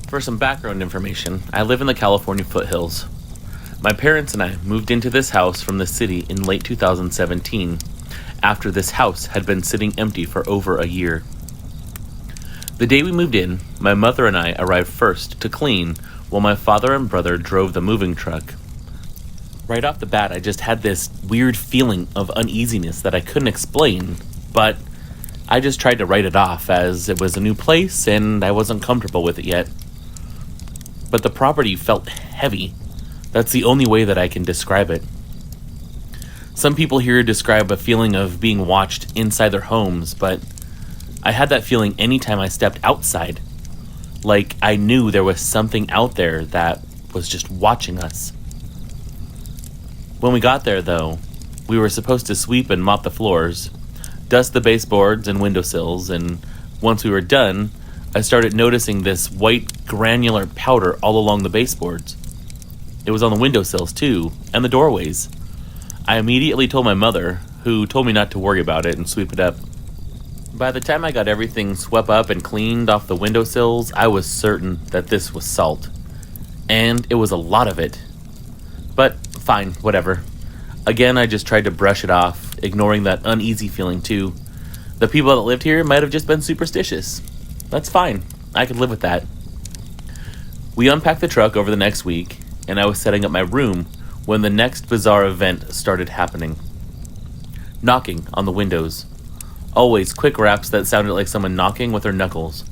For some background information, I live in the California foothills. My parents and I moved into this house from the city in late 2017, after this house had been sitting empty for over a year. The day we moved in, my mother and I arrived first to clean while my father and brother drove the moving truck. Right off the bat, I just had this weird feeling of uneasiness that I couldn't explain, but I just tried to write it off as it was a new place and I wasn't comfortable with it yet. But the property felt heavy. That's the only way that I can describe it. Some people here describe a feeling of being watched inside their homes, but I had that feeling anytime I stepped outside. Like I knew there was something out there that was just watching us. When we got there, though, we were supposed to sweep and mop the floors, dust the baseboards and windowsills, and once we were done, I started noticing this white granular powder all along the baseboards. It was on the windowsills too, and the doorways. I immediately told my mother, who told me not to worry about it and sweep it up. By the time I got everything swept up and cleaned off the windowsills, I was certain that this was salt. And it was a lot of it. But fine, whatever. Again, I just tried to brush it off, ignoring that uneasy feeling too. The people that lived here might have just been superstitious. That's fine. I could live with that. We unpacked the truck over the next week, and I was setting up my room when the next bizarre event started happening. Knocking on the windows. Always quick raps that sounded like someone knocking with their knuckles.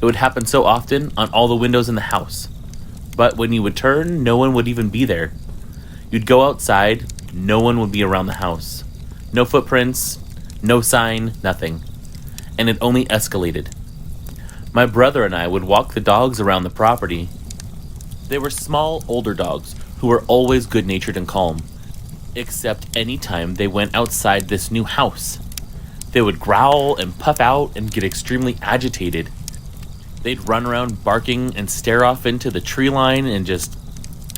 It would happen so often on all the windows in the house. But when you would turn, no one would even be there. You'd go outside, no one would be around the house. No footprints, no sign, nothing. And it only escalated. My brother and I would walk the dogs around the property. They were small, older dogs who were always good-natured and calm, except any time they went outside this new house. They would growl and puff out and get extremely agitated. They'd run around barking and stare off into the tree line and just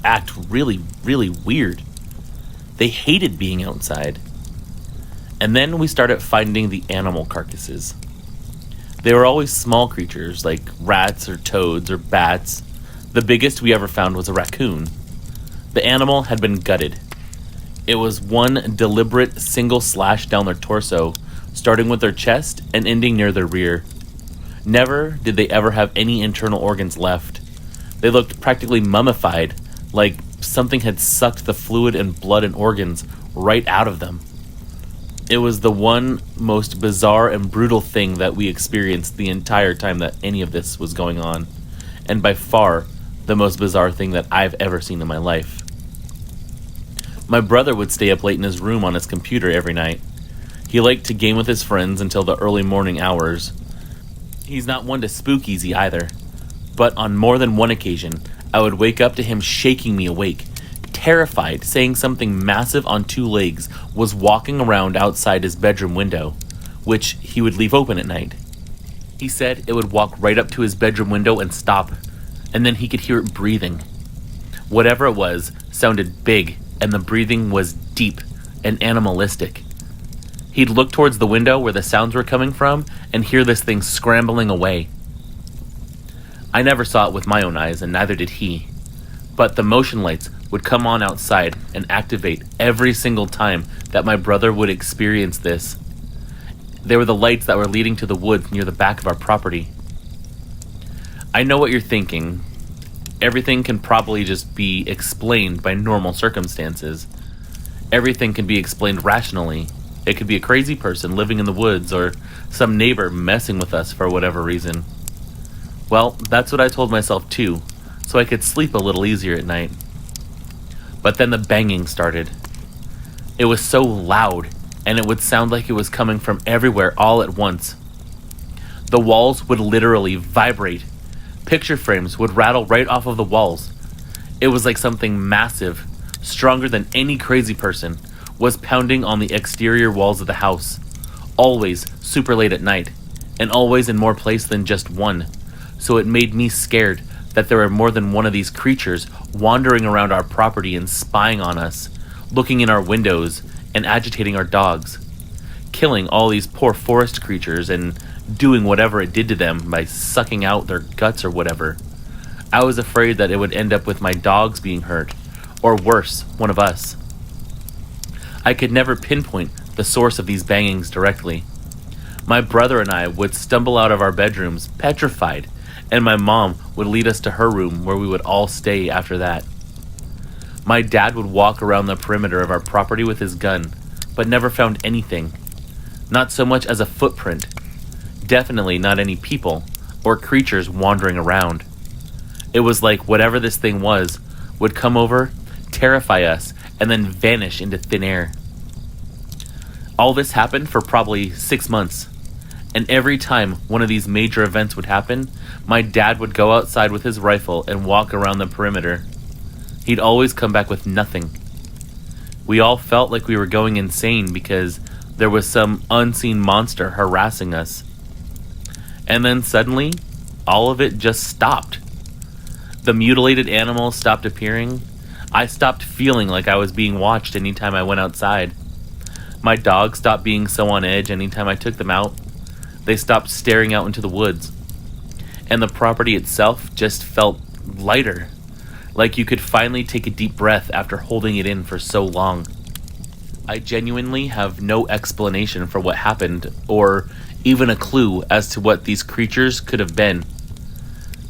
act really, really weird. They hated being outside. And then we started finding the animal carcasses. They were always small creatures like rats or toads or bats. The biggest we ever found was a raccoon. The animal had been gutted. It was one deliberate single slash down their torso, starting with their chest and ending near their rear. Never did they ever have any internal organs left. They looked practically mummified, like something had sucked the fluid and blood and organs right out of them. It was the one most bizarre and brutal thing that we experienced the entire time that any of this was going on, and by far the most bizarre thing that I've ever seen in my life. My brother would stay up late in his room on his computer every night. He liked to game with his friends until the early morning hours. He's not one to spook easy either, but on more than one occasion, I would wake up to him shaking me awake, terrified, saying something massive on two legs was walking around outside his bedroom window, which he would leave open at night. He said it would walk right up to his bedroom window and stop, and then he could hear it breathing. Whatever it was sounded big, and the breathing was deep and animalistic. He'd look towards the window where the sounds were coming from and hear this thing scrambling away. I never saw it with my own eyes, and neither did he. But the motion lights would come on outside and activate every single time that my brother would experience this. They were the lights that were leading to the woods near the back of our property. I know what you're thinking. Everything can probably just be explained by normal circumstances. Everything can be explained rationally. It could be a crazy person living in the woods or some neighbor messing with us for whatever reason. Well, that's what I told myself too, so I could sleep a little easier at night. But then the banging started. It was so loud, and it would sound like it was coming from everywhere all at once. The walls would literally vibrate. Picture frames would rattle right off of the walls. It was like something massive, stronger than any crazy person, was pounding on the exterior walls of the house, always super late at night, and always in more place than just one, so it made me scared that there were more than one of these creatures wandering around our property and spying on us, looking in our windows and agitating our dogs, killing all these poor forest creatures and doing whatever it did to them by sucking out their guts or whatever. I was afraid that it would end up with my dogs being hurt, or worse, one of us. I could never pinpoint the source of these bangings directly. My brother and I would stumble out of our bedrooms, petrified, and my mom would lead us to her room where we would all stay after that. My dad would walk around the perimeter of our property with his gun, but never found anything. Not so much as a footprint. Definitely not any people or creatures wandering around. It was like whatever this thing was would come over, terrify us, and then vanish into thin air. All this happened for probably 6 months. And every time one of these major events would happen, my dad would go outside with his rifle and walk around the perimeter. He'd always come back with nothing. We all felt like we were going insane because there was some unseen monster harassing us. And then suddenly, all of it just stopped. The mutilated animals stopped appearing. I stopped feeling like I was being watched anytime I went outside. My dogs stopped being so on edge anytime I took them out. They stopped staring out into the woods. And the property itself just felt lighter, like you could finally take a deep breath after holding it in for so long. I genuinely have no explanation for what happened, or even a clue as to what these creatures could have been.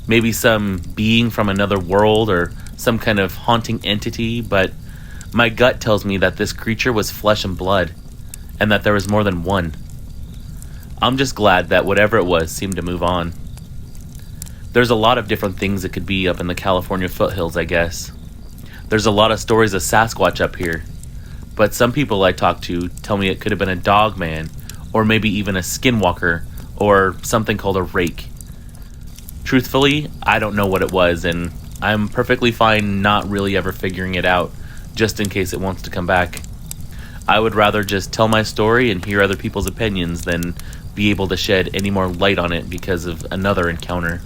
Maybe some being from another world, or some kind of haunting entity, but my gut tells me that this creature was flesh and blood, and that there was more than one. I'm just glad that whatever it was seemed to move on. There's a lot of different things it could be up in the California foothills, I guess. There's a lot of stories of Sasquatch up here, but some people I talk to tell me it could have been a dog man, or maybe even a skinwalker, or something called a rake. Truthfully, I don't know what it was, and I'm perfectly fine not really ever figuring it out, just in case it wants to come back. I would rather just tell my story and hear other people's opinions than be able to shed any more light on it because of another encounter.